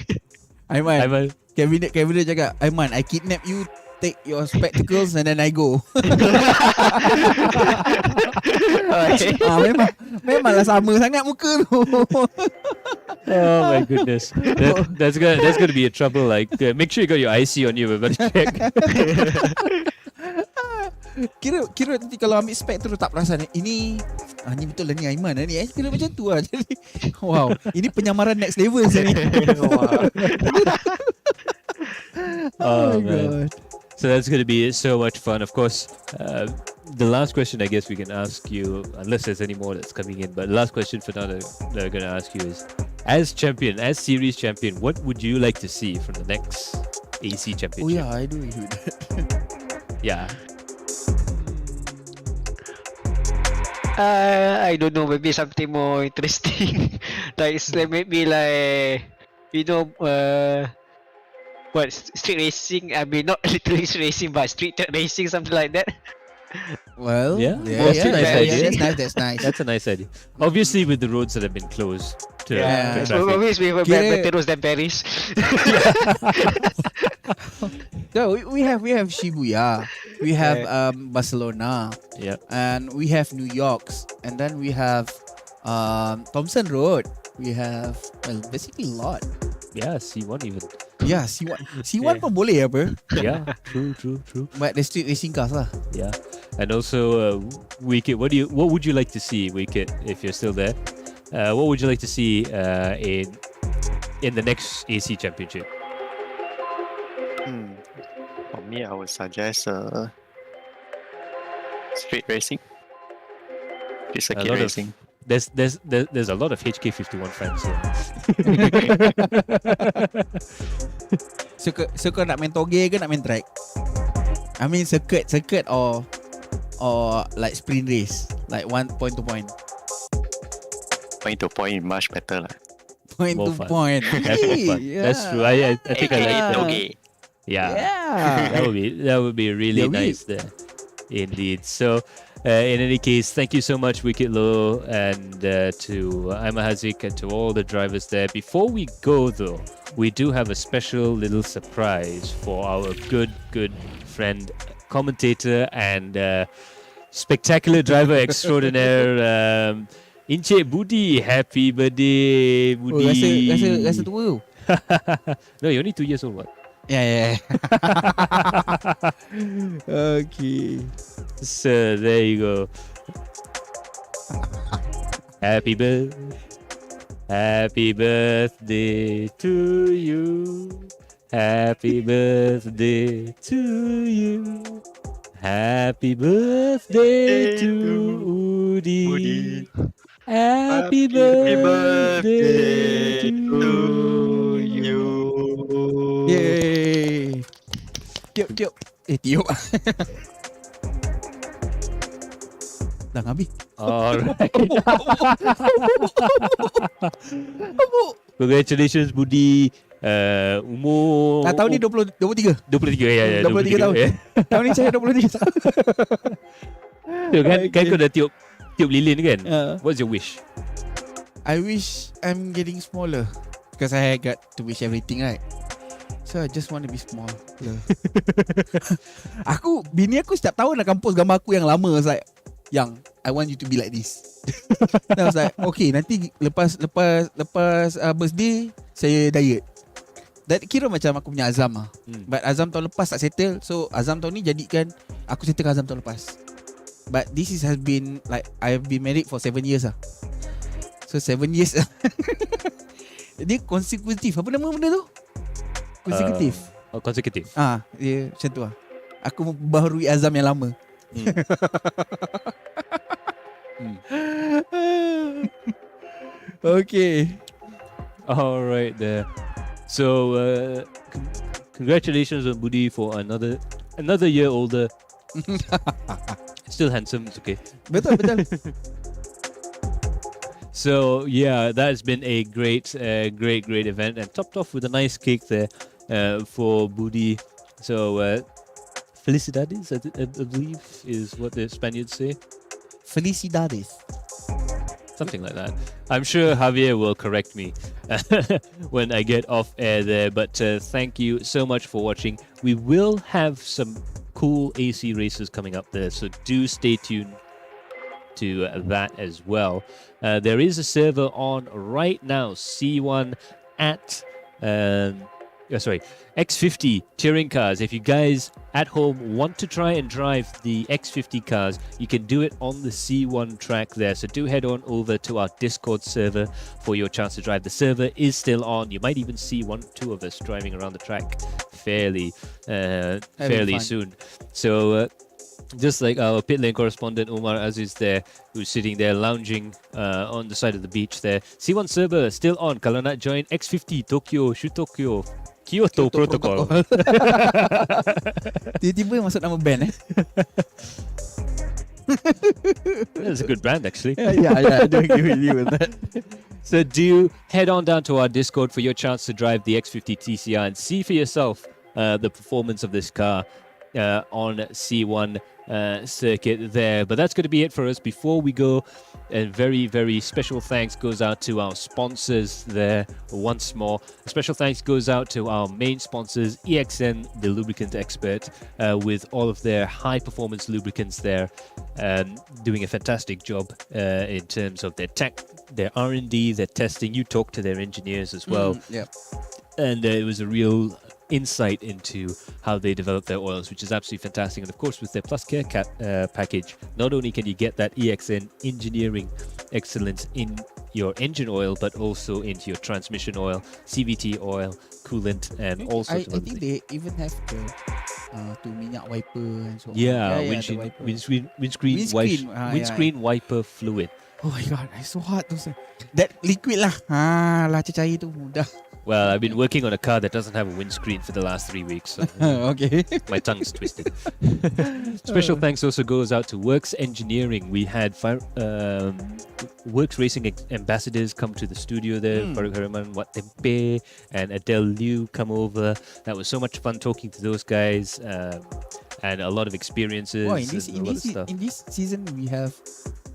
Aiman. Kevin cakap, Aiman, I kidnap you. Take your spectacles and then I go. Memanglah sama sangat muka tu. Oh my goodness, that's gonna be a trouble. Like, make sure you got your IC on you. We better check. Kira nanti kalau ambil spek tu tak perasan ini betul lah ni Aiman ni kira macam tu lah. Jadi wow, ini penyamaran next level ni. Oh man. So that's going to be so much fun. Of course, the last question I guess we can ask you, unless there's any more that's coming in, but the last question for now that I'm going to ask you is, as series champion, what would you like to see from the next AC championship? Oh yeah, I do that. Yeah. I don't know, maybe something more interesting. Maybe what, street racing? I mean, not literally street racing, but street racing, something like that. Well, that's a nice idea. That's nice. That's a nice idea. Obviously, with the roads that have been closed to traffic. So obviously, we have better roads than Paris. So we have Shibuya, we have Barcelona, and we have New York's, and then we have Thompson Road. We have basically a lot. Yeah, C1 even. Yeah, C1 pun boleh apa. Yeah, true. But the street racing cars lah. Yeah, and also Wicket. What would you like to see, Wicket, if you're still there? What would you like to see in the next AC Championship? For me, I would suggest street racing. Circuit racing. There's a lot of HK51 fans here. So kau nak main toge ke nak main track? I mean circuit or like sprint race, like point to point. Point to point much better lah. Point More to fun. point. That's more fun. Yeah. That's true. I think I like that. Okay. Yeah. Yeah. That would be really Yeah, nice there. Indeed. So in any case, thank you so much, Wicket Low, and to Hazik and to all the drivers there. Before we go though, we do have a special little surprise for our good friend, commentator and spectacular driver extraordinaire, Encik Budi. Happy birthday, Budi. Rasa tua tu. No, you're only 2 years old, what? Yeah. Okay. So there you go. Happy birthday to you. Happy birthday to you. Happy birthday to Udi. Happy birthday to you. Yay. Tiup. Tiup. Dah habis. Alright. Congratulations, Budi. Umur Tahun ni 23. 23 ya. 23 tahun. Ya. Tahun ni saya 23 tahun. Tu kan kau dah tiup lilin kan? What's your wish? I wish I'm getting smaller because I got to wish everything, right? So I just want to be small. Yeah. Bini aku setiap tahun akan post gambar aku yang lama. I was like, Yang, I want you to be like this. Then I was like, okay, nanti lepas birthday saya diet. That kira macam aku punya azam lah. But azam tahun lepas tak settle. So azam tahun ni jadikan aku settlekan azam tahun lepas. But this has been like I have been married for 7 years lah. So 7 years. Dia konsekutif. Apa nama benda tu? Konsekutif. Konsekutif. Dia macam tu lah. Aku membaharui azam yang lama. Okay. Alright there. So congratulations on Budi for another year older. Still handsome, it's okay. Betul. So yeah, that's been a great event, and topped off with a nice cake there for Budi. So felicidades, I believe, is what the Spaniards say. Felicidades. Something like that. I'm sure Javier will correct me when I get off air there. But thank you so much for watching. We will have some cool AC races coming up there, so do stay tuned to that as well. There is a server on right now, C1 at X50 touring cars. If you guys at home want to try and drive the X50 cars, you can do it on the C1 track there. So do head on over to our Discord server for your chance to drive. The server is still on. You might even see 1-2 of us driving around the track fairly soon. So just like our pit lane correspondent Umar Aziz there, who's sitting there lounging on the side of the beach there. C1 server still on. Kalau nak join X50 Tokyo, Shutokyo, Kyoto Protocol. Tiba-tiba masuk nama band That's a good brand actually. Yeah, I do agree with you with that. So do head on down to our Discord for your chance to drive the X50 TCR and see for yourself the performance of this car. on C1 circuit there. But that's going to be it for us. Before we go, a very, very special thanks goes out to our sponsors there once more. A special thanks goes out to our main sponsors, EXN, the lubricant expert, with all of their high-performance lubricants there, doing a fantastic job in terms of their tech, their R&D, their testing. You talk to their engineers as well. And it was a real insight into how they develop their oils, which is absolutely fantastic. And of course, with their Plus Care package, not only can you get that EXN engineering excellence in your engine oil, but also into your transmission oil, CVT oil, coolant, and all sorts of other things. I think they even have the to minyak wiper and so on. Windscreen wiper fluid. Oh my god, it's so hard to say. That liquid lah. Lah cair tu mudah. Well, I've been working on a car that doesn't have a windscreen for the last 3 weeks. So okay. My tongue's twisted. Special thanks also goes out to Works Engineering. We had Works Racing ambassadors come to the studio there. Faruk Haraman, Wat Tempe, and Adele Liu come over. That was so much fun talking to those guys. And a lot of experiences. Wow, in this season, we have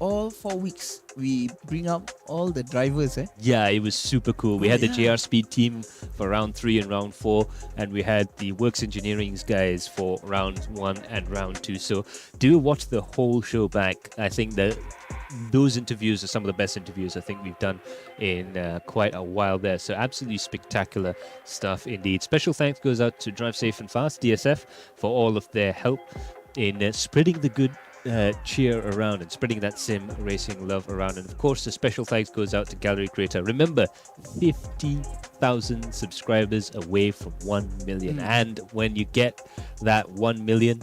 all 4 weeks. We bring up all the drivers. Yeah, it was super cool. We had the JR Speed team for round 3 and round 4, and we had the Works Engineering guys for round 1 and round 2. So do watch the whole show back. I think that those interviews are some of the best interviews I think we've done in quite a while there. So absolutely spectacular stuff indeed. Special thanks goes out to Drive Safe and Fast, DSF, for all of their help in spreading the good cheer around and spreading that sim racing love around. And of course, the special thanks goes out to Galeri Kereta. Remember, 50,000 subscribers away from 1 million. And when you get that 1 million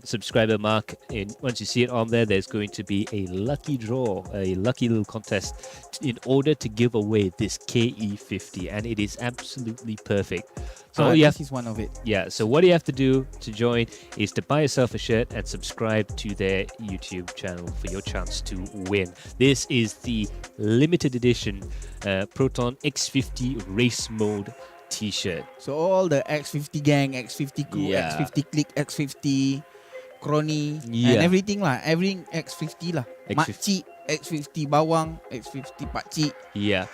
subscriber mark, once you see it on there, there's going to be a lucky draw, a lucky little contest in order to give away this KE50, and it is absolutely perfect. So this is one of it. Yeah, so what you have to do to join is to buy yourself a shirt and subscribe to their YouTube channel for your chance to win. This is the limited edition Proton X50 race mode t-shirt. So all the X50 gang, X50 crew, X50 click, X50 crony, and everything lah. Every X50 lah. Makcik, X50 bawang, X50 pakcik. Yeah.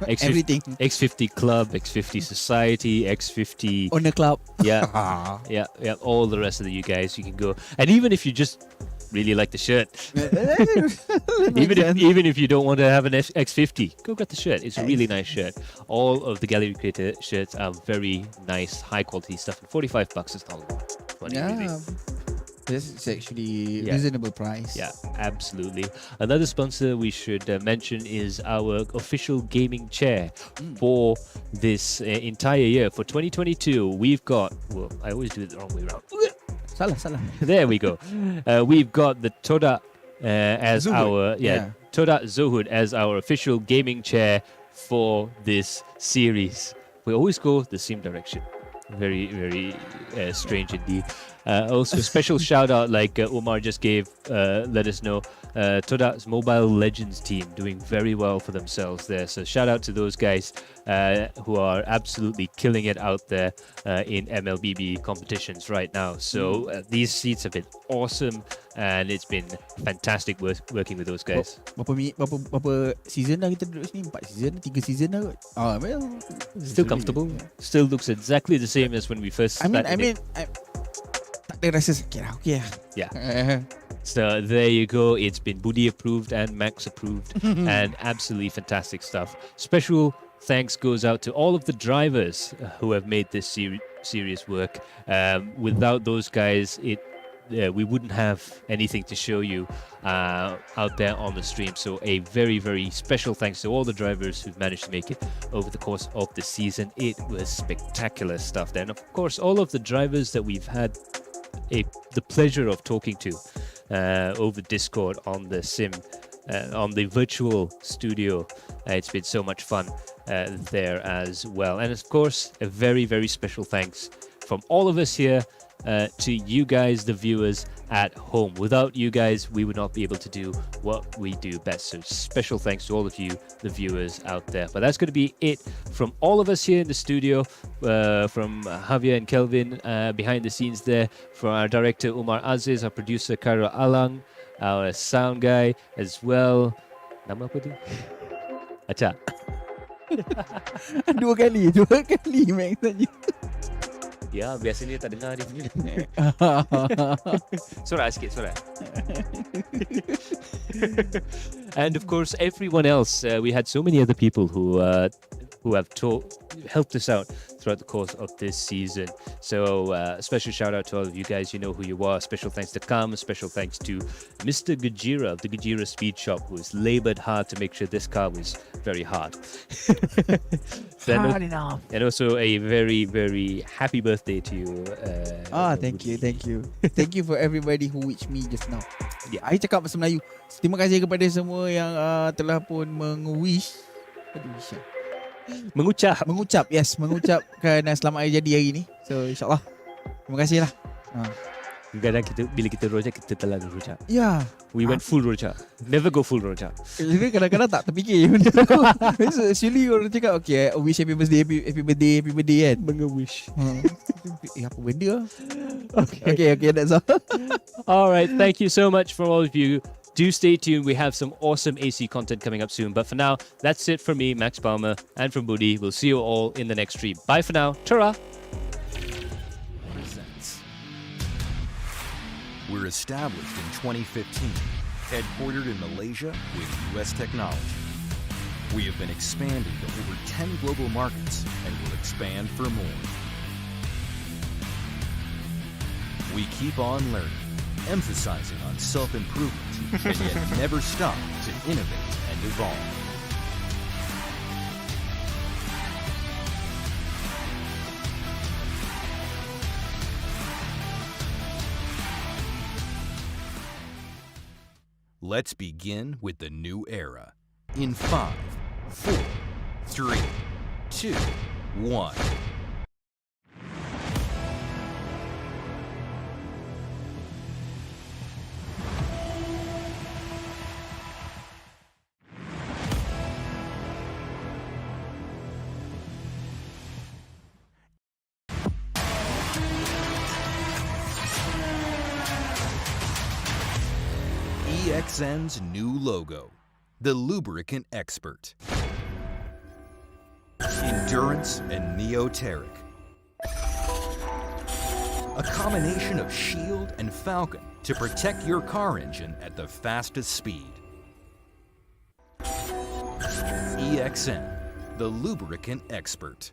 Everything. X50 club, X50 society, X50 owner club. Yeah. yeah. All the rest of you guys, you can go. And even if you just really like the shirt, even if you don't want to have an X50, go get the shirt. It's a really nice shirt. All of the Galeri Kereta shirts are very nice, high quality stuff. And $45 is not a lot. This is actually reasonable price. Yeah, absolutely. Another sponsor we should mention is our official gaming chair for this entire year. For 2022, we've got, well, I always do it the wrong way around. Salah. There we go. We've got the Toda as Zohud. Toda Zohud as our official gaming chair for this series. We always go the same direction. Very, very strange indeed. Also, special shout out, like Omar just gave, let us know, Toda's Mobile Legends team doing very well for themselves there. So shout out to those guys who are absolutely killing it out there in MLBB competitions right now. So these seats have been awesome, and it's been fantastic working with those guys. Berapa season dah kita duduk sini? 4 season, 3 season dah kot. Well, still comfortable. Still looks exactly the same as when we first started. I mean, tak ada rasa sakit lah. Okay lah. Yeah. So there you go. It's been Budi approved and Max approved, and absolutely fantastic stuff. Special thanks goes out to all of the drivers who have made this serious work. Without those guys, we wouldn't have anything to show you out there on the stream. So a very, very special thanks to all the drivers who've managed to make it over the course of the season. It was spectacular stuff there. And of course, all of the drivers that we've had the pleasure of talking to over Discord on the sim, on the virtual studio. It's been so much fun there as well. And of course, a very, very special thanks from all of us here to you guys, the viewers at home. Without you guys, we would not be able to do what we do best. So special thanks to all of you, the viewers out there. But that's going to be it from all of us here in the studio, from Javier and Kelvin behind the scenes there, from our director Umar Aziz, our producer Khairul Alang, our sound guy as well. Nama apa tu? Acak. Dua kali Max tanya. Ya, biasanya tak dengar dia punya. Sorak sikit, sorak. And of course, everyone else. We had so many other people who have helped us out throughout the course of this season. So special shout out to all of you guys. You know who you are. Special thanks to Kam. Special thanks to Mr. Gajira of the Gajira Speed Shop, who has labored hard to make sure this car was very hard. Hard enough. And also a very, very happy birthday to you. Thank you. Thank you for everybody who wished me just now. Yeah. I cakap bahasa Melayu. Terima kasih kepada semua yang telah pun mengucapkan selamat hari jadi hari ni. So insyaAllah. Terima kasih lah. Kadang bila kita rojak, kita terlalu rojak. Yeah. We went full rojak. Never go full rojak. Kadang-kadang tak terfikir benda tu. Actually orang cakap okay, wish happy birthday kan. Wish. Apa benda? Okay, that's all. Alright, thank you so much for all of you. Do stay tuned. We have some awesome AC content coming up soon. But for now, that's it from me, Max Palmer, and from Budi. We'll see you all in the next stream. Bye for now. Ta-ra! We're established in 2015, headquartered in Malaysia with US technology. We have been expanding to over 10 global markets and will expand for more. We keep on learning, emphasizing on self-improvement, and yet never stop to innovate and evolve. Let's begin with the new era. In 5, 4, 3, 2, 1. EXN's new logo, the lubricant expert. Endurance and Neoteric. A combination of shield and falcon to protect your car engine at the fastest speed. EXN, the lubricant expert.